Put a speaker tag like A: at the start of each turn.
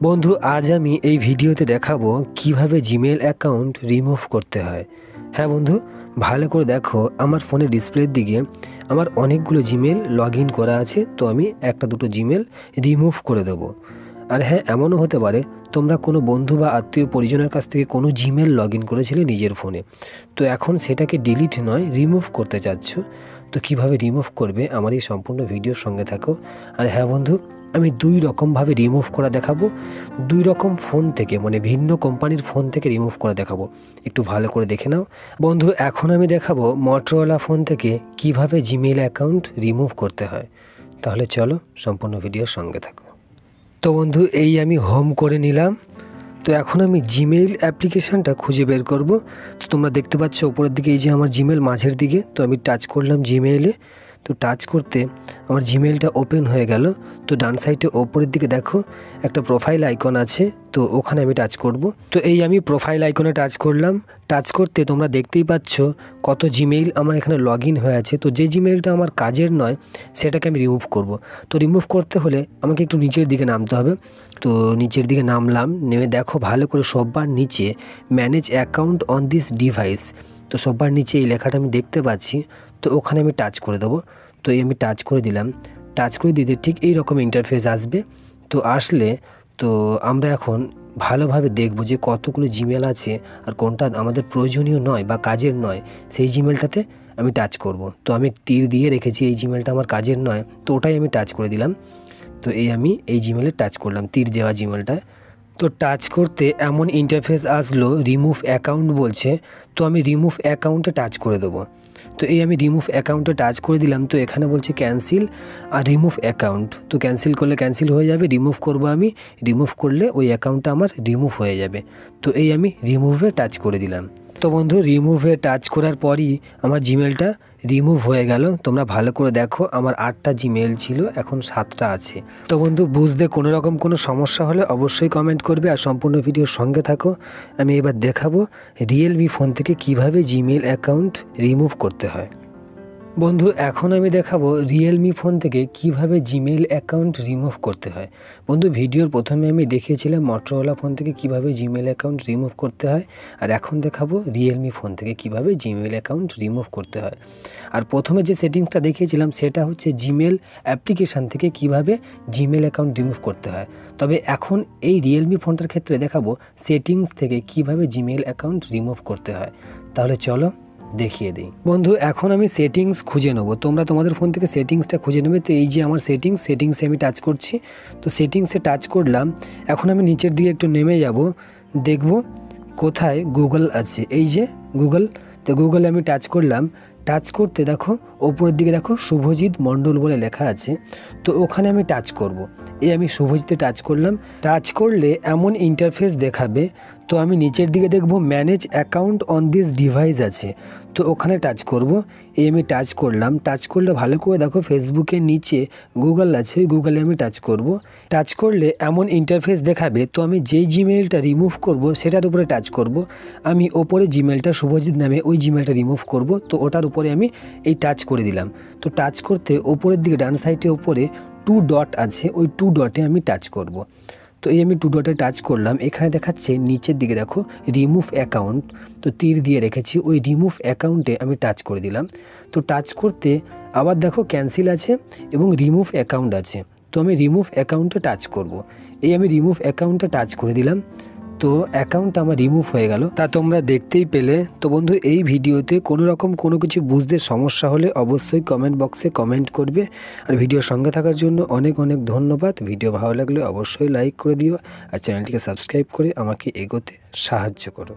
A: বন্ধু আজ আমি এই ভিডিওতে দেখাবো কিভাবে জিমেল অ্যাকাউন্ট রিমুভ করতে হয়। হ্যাঁ বন্ধু, ভালো করে দেখো, আমার ফোনের ডিসপ্লের দিকে আমার অনেকগুলো জিমেল লগ ইন করা আছে, তো আমি একটা দুটো জিমেল রিমুভ করে দেবো। আর হ্যাঁ, এমনও হতে পারে তোমরা কোনো বন্ধু বা আত্মীয় পরিজনের কাছ থেকে কোনো জিমেল লগ ইন করেছিলে নিজের ফোনে, তো এখন সেটাকে ডিলিট নয় রিমুভ করতে চাচ্ছ। তো কিভাবে রিমুভ করবে আমার এই সম্পূর্ণ ভিডিওর সঙ্গে থাকো। আর হ্যাঁ বন্ধু, আমি দুই রকমভাবে রিমুভ করা দেখাবো, দুই রকম ফোন থেকে, মানে ভিন্ন কোম্পানির ফোন থেকে রিমুভ করা দেখাবো। একটু ভালো করে দেখে নাও বন্ধু। এখন আমি দেখাবো মোটরোলা ফোন থেকে কিভাবে জিমেল অ্যাকাউন্ট রিমুভ করতে হয়। তাহলে চলো সম্পূর্ণ ভিডিওর সঙ্গে থাকো। তো বন্ধু, এই আমি হোম করে নিলাম। তো এখন আমি জিমেইল অ্যাপ্লিকেশানটা খুঁজে বের করব। তো তোমরা দেখতে পাচ্ছ উপরের দিকে এই যে আমার জিমেল মাঝের দিকে, তো আমি টাচ করলাম জিমেইলে। তো টাচ করতে আমার জিমেলটা ওপেন হয়ে গেল। তো ডান সাইডে ওপরের দিকে দেখো একটা প্রোফাইল আইকন আছে, তো ওখানে আমি টাচ করব। তো এই আমি প্রোফাইল আইকনে টাচ করলাম। টাচ করতে তোমরা দেখতেই পাচ্ছ কত জিমেইল আমার এখানে লগ ইন হয়ে আছে। তো যে জিমেইলটা আমার কাজের নয় সেটাকে আমি রিমুভ করব। তো রিমুভ করতে হলে আমাকে একটু নিচের দিকে নামতে হবে। তো নিচের দিকে নামলাম, নেমে দেখো ভালো করে সববার নিচে manage account on this device, তো সববার নিচে এই লেখাটা আমি দেখতে পাচ্ছি। তো ওখানে আমি টাচ করে দেবো। তো এই আমি টাচ করে দিলাম। টাচ করে দিতে ঠিক এই রকম ইন্টারফেস আসবে। তো আসলে তো আমরা এখন ভালোভাবে দেখব যে কতগুলো জিমেল আছে আর কোনটা আমাদের প্রয়োজনীয় নয় বা কাজের নয়, সেই জিমেলটাতে আমি টাচ করব। তো আমি তীর দিয়ে রেখেছি এই জিমেলটা আমার কাজের নয়, তো ওটাই আমি টাচ করে দিলাম। তো আমি এই জিমেলে টাচ করলাম, তীর দেওয়া জিমেলটা। তো টাচ করতে এমন ইন্টারফেস আসলো, রিমুভ অ্যাকাউন্ট বলছে। তো আমি রিমুভ অ্যাকাউন্টে টাচ করে দেবো। তো এই আমি রিমুভ অ্যাকাউন্টে টাচ করে দিলাম। তো এখানে বলছে ক্যান্সেল আর রিমুভ অ্যাকাউন্ট। তো ক্যান্সেল করলে ক্যান্সেল হয়ে যাবে, রিমুভ করব আমি, রিমুভ করলে ওই অ্যাকাউন্টটা আমার রিমুভ হয়ে যাবে। তো এই আমি রিমুভে টাচ করে দিলাম। তো বন্ধু, রিমুভে টাচ করার পরই আমার জিমেলটা রিমুভ হয়ে গেল। তোমরা ভালো করে দেখো, আমার 8টা জিমেল ছিল, এখন 7টা আছে। তো বন্ধু, বুঝতে কোনো রকম কোনো সমস্যা হলে অবশ্যই কমেন্ট করবে আর সম্পূর্ণ ভিডিওর সঙ্গে থাকো। আমি এবার দেখাবো রিয়েলমি ফোন থেকে কিভাবে জিমেল অ্যাকাউন্ট রিমুভ করতে হয়। বন্ধু, এখন আমি দেখাবো রিয়েলমি ফোন থেকে কিভাবে জিমেল অ্যাকাউন্ট রিমুভ করতে হয়। বন্ধু, ভিডিওর প্রথমে আমি দেখিয়েছিলাম মোটরোলা ফোন থেকে কিভাবে জিমেল অ্যাকাউন্ট রিমুভ করতে হয়, আর এখন দেখাবো রিয়েলমি ফোন থেকে কিভাবে জিমেল অ্যাকাউন্ট রিমুভ করতে হয়। আর প্রথমে যে সেটিংসটা দেখিয়েছিলাম সেটা হচ্ছে জিমেল অ্যাপ্লিকেশান থেকে কিভাবে জিমেল অ্যাকাউন্ট রিমুভ করতে হয়। তবে এখন এই রিয়েলমি ফোনটার ক্ষেত্রে দেখাবো সেটিংস থেকে কিভাবে জিমেল অ্যাকাউন্ট রিমুভ করতে হয়। তাহলে চলো দেখিয়ে দিই। বন্ধু, এখন আমি সেটিংস খুঁজে নেবো, তোমরা তোমাদের ফোন থেকে সেটিংসটা খুঁজে নেবে। তো এই যে আমার সেটিংসে আমি টাচ করছি। তো সেটিংসে টাচ করলাম। এখন আমি নিচের দিকে একটু নেমে যাব, দেখব কোথায় গুগল আছে। এই যে গুগল, তো গুগলে আমি টাচ করলাম। টাচ করতে দেখো ওপরের দিকে দেখো শুভজিৎ মণ্ডল বলে লেখা আছে, তো ওখানে আমি টাচ করব। এই আমি শুভজিতে টাচ করলাম। টাচ করলে এমন ইন্টারফেস দেখাবে। তো আমি নিচের দিকে দেখব manage account on this device আছে, তো ওখানে টাচ করব। এই আমি টাচ করলাম। টাচ করলে ভালো করে দেখো ফেসবুকের নিচে গুগল আছে, ওই গুগলে আমি টাচ করব। টাচ করলে এমন ইন্টারফেস দেখাবে। তো আমি যেই জিমেলটা রিমুভ করব সেটার উপরে টাচ করব। আমি ওপরে জিমেলটা শুভজিৎ নামে ওই জিমেলটা রিমুভ করব, তো ওটার উপরে আমি এই টাচ করে দিলাম। তো টাচ করতে ওপরের দিকে ডান সাইডে ওপরে 2 ডট আছে, ওই 2 ডটে আমি টাচ করব। তো এই আমি 2 ডটে টাচ করলাম। এখানে দেখাচ্ছে নিচের দিকে দেখো রিমুভ অ্যাকাউন্ট, তো তীর দিয়ে রেখেছি, ওই রিমুভ অ্যাকাউন্টে আমি টাচ করে দিলাম। তো টাচ করতে আবার দেখো ক্যান্সেল আছে এবং রিমুভ অ্যাকাউন্ট আছে, তো আমি রিমুভ অ্যাকাউন্টে টাচ করব। এই আমি রিমুভ অ্যাকাউন্টে টাচ করে দিলাম। তো অ্যাকাউন্টটা আমার রিমুভ হয়ে গেল, তা তোমরা দেখতেই পেলে। তো বন্ধু, এই ভিডিওতে কোনো রকম কোনো কিছু বুঝতে সমস্যা হলে অবশ্যই কমেন্ট বক্সে কমেন্ট করবে। আর ভিডিওর সঙ্গে থাকার জন্য অনেক অনেক ধন্যবাদ। ভিডিও ভালো লাগলে অবশ্যই লাইক করে দিও আর চ্যানেলটিকে সাবস্ক্রাইব করে আমাকে এগোতে সাহায্য করো।